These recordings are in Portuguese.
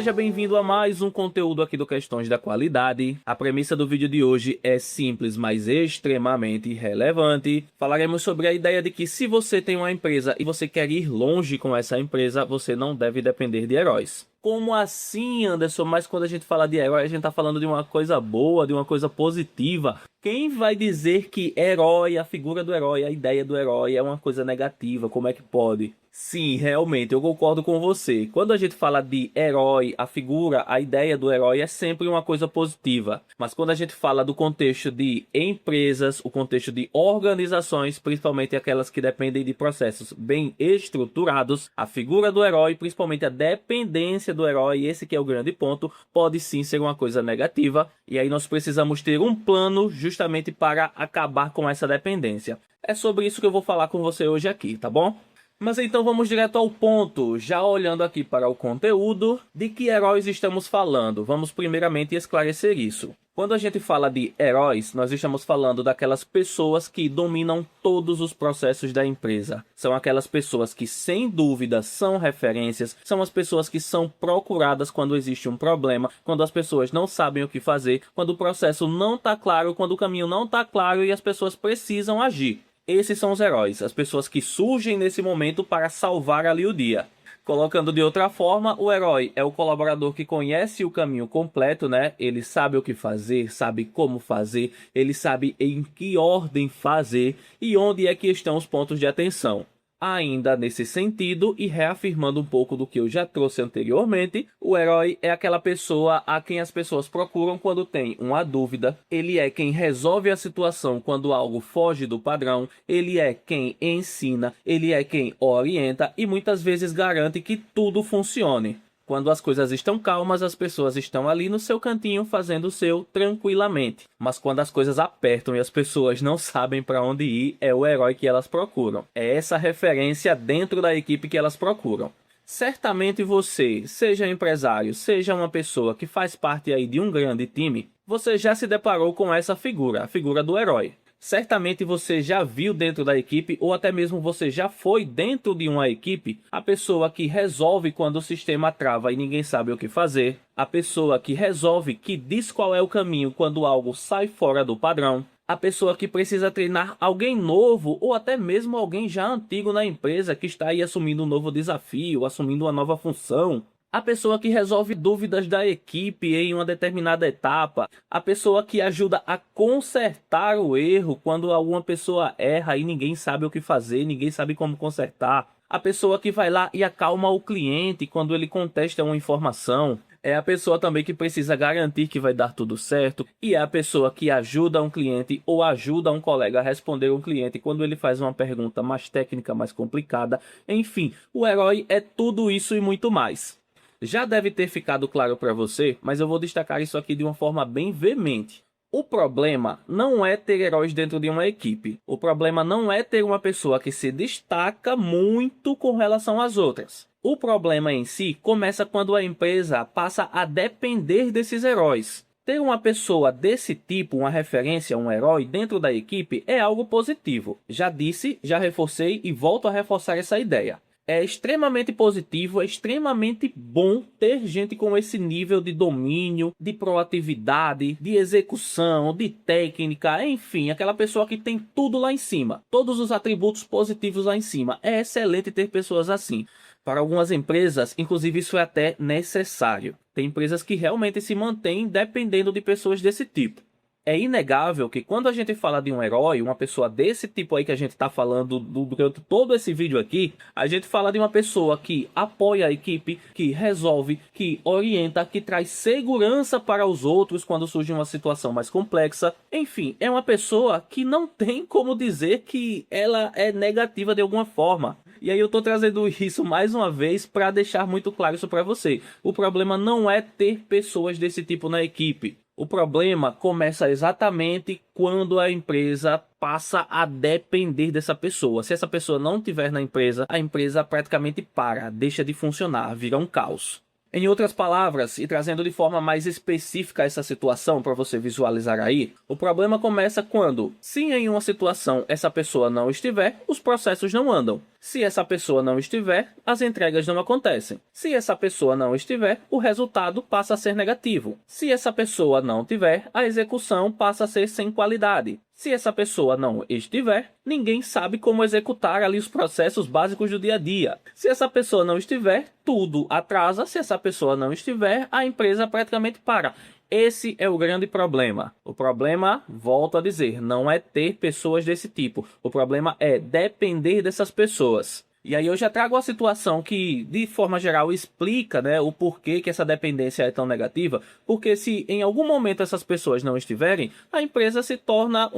seja bem-vindo a mais um conteúdo aqui do Questões da Qualidade. A premissa do vídeo de hoje é simples, mas extremamente relevante. Falaremos sobre a ideia de que se você tem uma empresa e você quer ir longe com essa empresa, você não deve depender de heróis. Como assim, Anderson? Mas quando a gente fala de herói, a gente tá falando de uma coisa boa, de uma coisa positiva. Quem vai dizer que herói, a figura do herói, a ideia do herói é uma coisa negativa? Como é que pode? Sim, realmente, eu concordo com você. Quando a gente fala de herói, a figura, a ideia do herói é sempre uma coisa positiva. Mas quando a gente fala do contexto de empresas, o contexto de organizações, principalmente aquelas que dependem de processos bem estruturados, a figura do herói, principalmente a dependência do herói, esse que é o grande ponto, pode sim ser uma coisa negativa. E aí nós precisamos ter um plano justamente para acabar com essa dependência. É sobre isso que eu vou falar com você hoje aqui, tá bom? Mas então vamos direto ao ponto, já olhando aqui para o conteúdo, de que heróis estamos falando. Vamos primeiramente esclarecer isso. Quando a gente fala de heróis, nós estamos falando daquelas pessoas que dominam todos os processos da empresa. São aquelas pessoas que, sem dúvida, são referências, são as pessoas que são procuradas quando existe um problema, quando as pessoas não sabem o que fazer, quando o processo não está claro, quando o caminho não está claro e as pessoas precisam agir. Esses são os heróis, as pessoas que surgem nesse momento para salvar ali o dia. Colocando de outra forma, o herói é o colaborador que conhece o caminho completo, né? Ele sabe o que fazer, sabe como fazer, ele sabe em que ordem fazer e onde é que estão os pontos de atenção. Ainda nesse sentido, e reafirmando um pouco do que eu já trouxe anteriormente, o herói é aquela pessoa a quem as pessoas procuram quando tem uma dúvida, ele é quem resolve a situação quando algo foge do padrão, ele é quem ensina, ele é quem orienta e muitas vezes garante que tudo funcione. Quando as coisas estão calmas, as pessoas estão ali no seu cantinho fazendo o seu tranquilamente. Mas quando as coisas apertam e as pessoas não sabem para onde ir, é o herói que elas procuram. É essa referência dentro da equipe que elas procuram. Certamente você, seja empresário, seja uma pessoa que faz parte aí de um grande time, você já se deparou com essa figura, a figura do herói. Certamente você já viu dentro da equipe ou até mesmo você já foi dentro de uma equipe a pessoa que resolve quando o sistema trava e ninguém sabe o que fazer, a pessoa que resolve, que diz qual é o caminho quando algo sai fora do padrão, a pessoa que precisa treinar alguém novo ou até mesmo alguém já antigo na empresa que está aí assumindo um novo desafio, assumindo uma nova função. A pessoa que resolve dúvidas da equipe em uma determinada etapa. A pessoa que ajuda a consertar o erro quando alguma pessoa erra e ninguém sabe o que fazer, ninguém sabe como consertar. A pessoa que vai lá e acalma o cliente quando ele contesta uma informação. É a pessoa também que precisa garantir que vai dar tudo certo. E é a pessoa que ajuda um cliente ou ajuda um colega a responder um cliente quando ele faz uma pergunta mais técnica, mais complicada. Enfim, o herói é tudo isso e muito mais. Já deve ter ficado claro para você, mas eu vou destacar isso aqui de uma forma bem veemente. O problema não é ter heróis dentro de uma equipe. O problema não é ter uma pessoa que se destaca muito com relação às outras. O problema em si começa quando a empresa passa a depender desses heróis. Ter uma pessoa desse tipo, uma referência, um herói dentro da equipe é algo positivo. Já disse, já reforcei e volto a reforçar essa ideia. É extremamente positivo, é extremamente bom ter gente com esse nível de domínio, de proatividade, de execução, de técnica, enfim, aquela pessoa que tem tudo lá em cima, todos os atributos positivos lá em cima. É excelente ter pessoas assim. Para algumas empresas, inclusive, isso é até necessário. Tem empresas que realmente se mantêm dependendo de pessoas desse tipo. É inegável que quando a gente fala de um herói, uma pessoa desse tipo aí que a gente está falando durante todo esse vídeo aqui, a gente fala de uma pessoa que apoia a equipe, que resolve, que orienta, que traz segurança para os outros quando surge uma situação mais complexa. Enfim, é uma pessoa que não tem como dizer que ela é negativa de alguma forma. E aí eu tô trazendo isso mais uma vez para deixar muito claro isso para você. O problema não é ter pessoas desse tipo na equipe. O problema começa exatamente quando a empresa passa a depender dessa pessoa. Se essa pessoa não estiver na empresa, a empresa praticamente para, deixa de funcionar, vira um caos. Em outras palavras, e trazendo de forma mais específica essa situação para você visualizar aí, o problema começa quando, se em uma situação essa pessoa não estiver, os processos não andam. Se essa pessoa não estiver, as entregas não acontecem. Se essa pessoa não estiver, o resultado passa a ser negativo. Se essa pessoa não tiver, a execução passa a ser sem qualidade. Se essa pessoa não estiver, ninguém sabe como executar ali os processos básicos do dia a dia. Se essa pessoa não estiver, tudo atrasa. Se essa pessoa não estiver, a empresa praticamente para. Esse é o grande problema. O problema, volto a dizer, não é ter pessoas desse tipo. O problema é depender dessas pessoas. E aí eu já trago a situação que, de forma geral, explica, né, o porquê que essa dependência é tão negativa. Porque se em algum momento essas pessoas não estiverem, a empresa se torna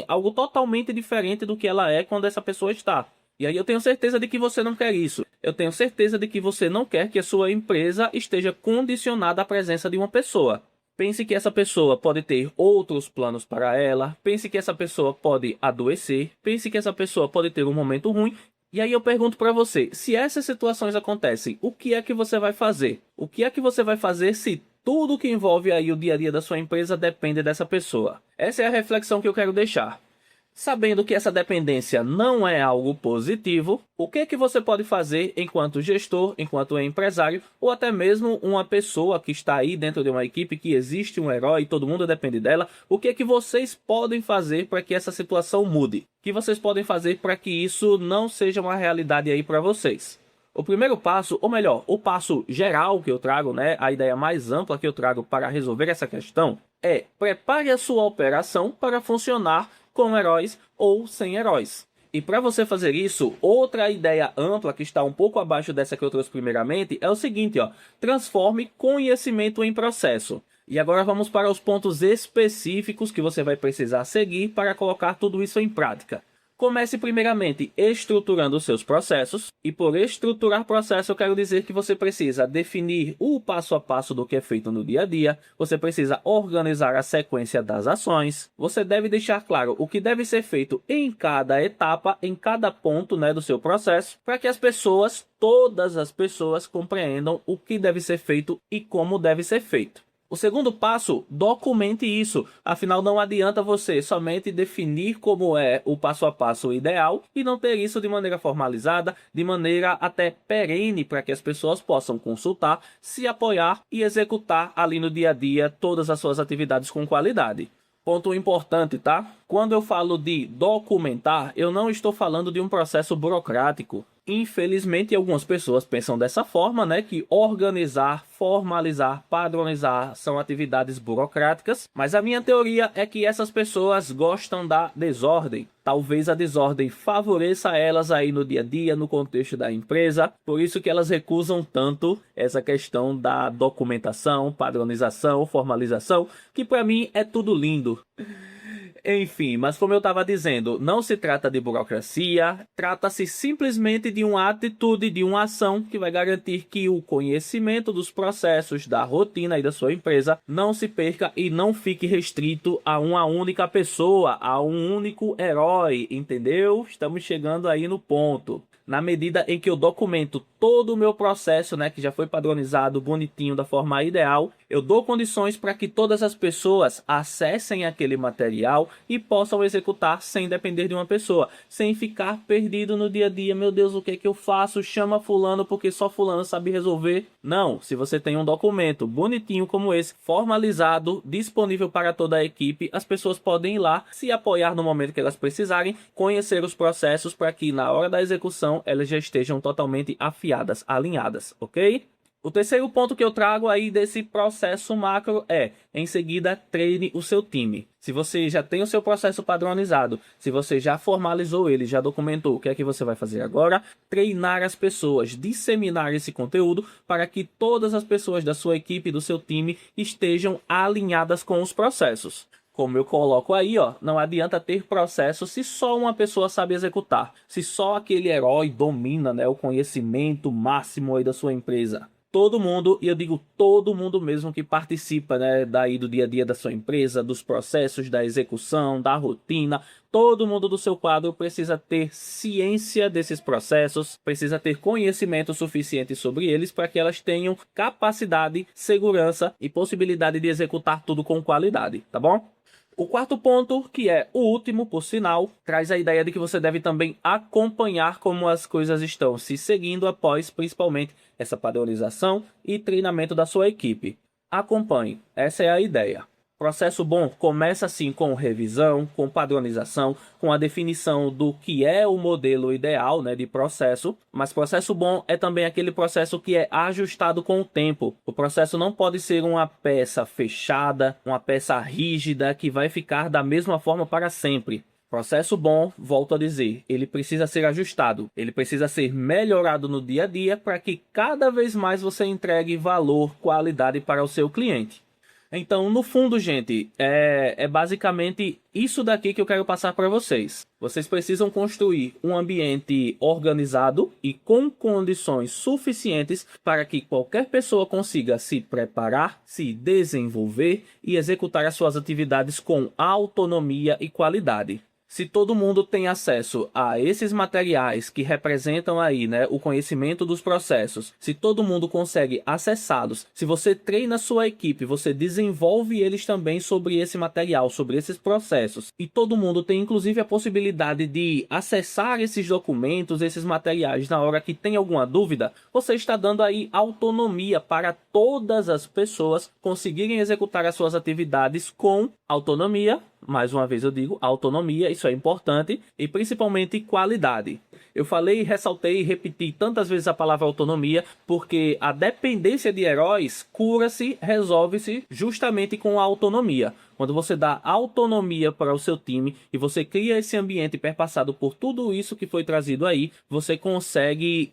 algo totalmente diferente do que ela é quando essa pessoa está. E aí eu tenho certeza de que você não quer isso. Eu tenho certeza de que você não quer que a sua empresa esteja condicionada à presença de uma pessoa. Pense que essa pessoa pode ter outros planos para ela. Pense que essa pessoa pode adoecer. Pense que essa pessoa pode ter um momento ruim. E aí eu pergunto para você, se essas situações acontecem, o que é que você vai fazer? O que é que você vai fazer se tudo que envolve aí o dia a dia da sua empresa depende dessa pessoa? Essa é a reflexão que eu quero deixar. Sabendo que essa dependência não é algo positivo, o que é que você pode fazer enquanto gestor, enquanto empresário, ou até mesmo uma pessoa que está aí dentro de uma equipe que existe um herói e todo mundo depende dela, o que é que vocês podem fazer para que essa situação mude? O que vocês podem fazer para que isso não seja uma realidade aí para vocês? O primeiro passo, ou melhor, o passo geral que eu trago, né, a ideia mais ampla que eu trago para resolver essa questão, é prepare a sua operação para funcionar com heróis ou sem heróis. E para você fazer isso, outra ideia ampla que está um pouco abaixo dessa que eu trouxe primeiramente é o seguinte, transforme conhecimento em processo. E agora vamos para os pontos específicos que você vai precisar seguir para colocar tudo isso em prática. Comece primeiramente estruturando os seus processos, e por estruturar processo eu quero dizer que você precisa definir o passo a passo do que é feito no dia a dia, você precisa organizar a sequência das ações, você deve deixar claro o que deve ser feito em cada etapa, em cada ponto, né, do seu processo, para que as pessoas, todas as pessoas, compreendam o que deve ser feito e como deve ser feito. O segundo passo, documente isso. Afinal, não adianta você somente definir como é o passo a passo ideal e não ter isso de maneira formalizada, de maneira até perene para que as pessoas possam consultar, se apoiar e executar ali no dia a dia todas as suas atividades com qualidade. Ponto importante, tá? Quando eu falo de documentar, eu não estou falando de um processo burocrático. Infelizmente, algumas pessoas pensam dessa forma, né? Que organizar, formalizar, padronizar são atividades burocráticas. Mas a minha teoria é que essas pessoas gostam da desordem. Talvez a desordem favoreça elas aí no dia a dia, no contexto da empresa. Por isso que elas recusam tanto essa questão da documentação, padronização, formalização, que para mim é tudo lindo. Enfim, mas como eu estava dizendo, não se trata de burocracia, trata-se simplesmente de uma atitude, de uma ação que vai garantir que o conhecimento dos processos, da rotina e da sua empresa não se perca e não fique restrito a uma única pessoa, a um único herói, entendeu? Estamos chegando aí no ponto. Na medida em que eu documento todo o meu processo, né, que já foi padronizado, bonitinho, da forma ideal, eu dou condições para que todas as pessoas acessem aquele material e possam executar sem depender de uma pessoa, sem ficar perdido no dia a dia. Meu Deus, o que é que eu faço? Chama fulano porque só fulano sabe resolver. Não, se você tem um documento bonitinho como esse, formalizado, disponível para toda a equipe, as pessoas podem ir lá, se apoiar no momento que elas precisarem, conhecer os processos para que na hora da execução elas já estejam totalmente afiadas, alinhadas, ok? O terceiro ponto que eu trago aí desse processo macro é, em seguida, treine o seu time. Se você já tem o seu processo padronizado, se você já formalizou ele, já documentou, o que é que você vai fazer agora? Treinar as pessoas, disseminar esse conteúdo para que todas as pessoas da sua equipe, do seu time, estejam alinhadas com os processos. Como eu coloco aí, não adianta ter processo se só uma pessoa sabe executar, se só aquele herói domina, né, o conhecimento máximo aí da sua empresa. todo mundo, e eu digo todo mundo mesmo que participa, né, daí do dia a dia da sua empresa, dos processos, da execução, da rotina, todo mundo do seu quadro precisa ter ciência desses processos, precisa ter conhecimento suficiente sobre eles para que elas tenham capacidade, segurança e possibilidade de executar tudo com qualidade, tá bom? O quarto ponto, que é o último, por sinal, traz a ideia de que você deve também acompanhar como as coisas estão se seguindo após, principalmente, essa padronização e treinamento da sua equipe. Acompanhe, essa é a ideia. Processo bom começa assim com revisão, com padronização, com a definição do que é o modelo ideal, né, de processo, mas processo bom é também aquele processo que é ajustado com o tempo. O processo não pode ser uma peça fechada, uma peça rígida que vai ficar da mesma forma para sempre. Processo bom, volto a dizer, ele precisa ser ajustado, ele precisa ser melhorado no dia a dia para que cada vez mais você entregue valor, qualidade para o seu cliente. Então, no fundo, gente, é basicamente isso daqui que eu quero passar para vocês. Vocês precisam construir um ambiente organizado e com condições suficientes para que qualquer pessoa consiga se preparar, se desenvolver e executar as suas atividades com autonomia e qualidade. Se todo mundo tem acesso a esses materiais que representam aí, né, o conhecimento dos processos, se todo mundo consegue acessá-los, se você treina a sua equipe, você desenvolve eles também sobre esse material, sobre esses processos, e todo mundo tem inclusive a possibilidade de acessar esses documentos, esses materiais na hora que tem alguma dúvida, você está dando aí autonomia para todas as pessoas conseguirem executar as suas atividades com autonomia. Mais uma vez eu digo, autonomia, isso é importante, e principalmente qualidade. Eu falei, ressaltei e repeti tantas vezes a palavra autonomia, porque a dependência de heróis cura-se, resolve-se justamente com a autonomia. Quando você dá autonomia para o seu time e você cria esse ambiente perpassado por tudo isso que foi trazido aí, você consegue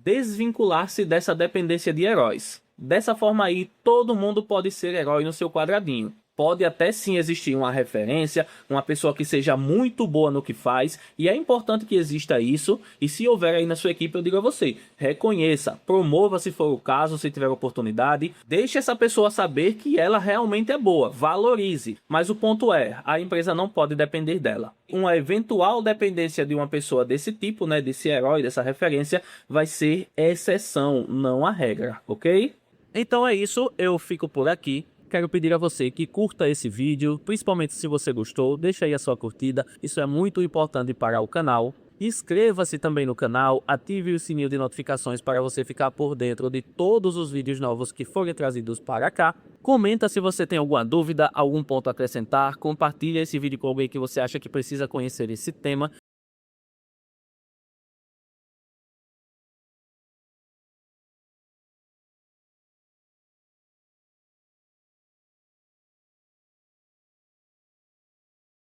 desvincular-se dessa dependência de heróis. Dessa forma aí, todo mundo pode ser herói no seu quadradinho. Pode até sim existir uma referência, uma pessoa que seja muito boa no que faz, e é importante que exista isso, e se houver aí na sua equipe, eu digo a você, reconheça, promova se for o caso, se tiver oportunidade, deixe essa pessoa saber que ela realmente é boa, valorize, mas o ponto é, a empresa não pode depender dela. Uma eventual dependência de uma pessoa desse tipo, né, desse herói, dessa referência, vai ser exceção, não a regra, ok? Então é isso, eu fico por aqui. Quero pedir a você que curta esse vídeo, principalmente se você gostou, deixa aí a sua curtida, isso é muito importante para o canal. Inscreva-se também no canal, ative o sininho de notificações para você ficar por dentro de todos os vídeos novos que forem trazidos para cá. Comenta se você tem alguma dúvida, algum ponto a acrescentar, compartilha esse vídeo com alguém que você acha que precisa conhecer esse tema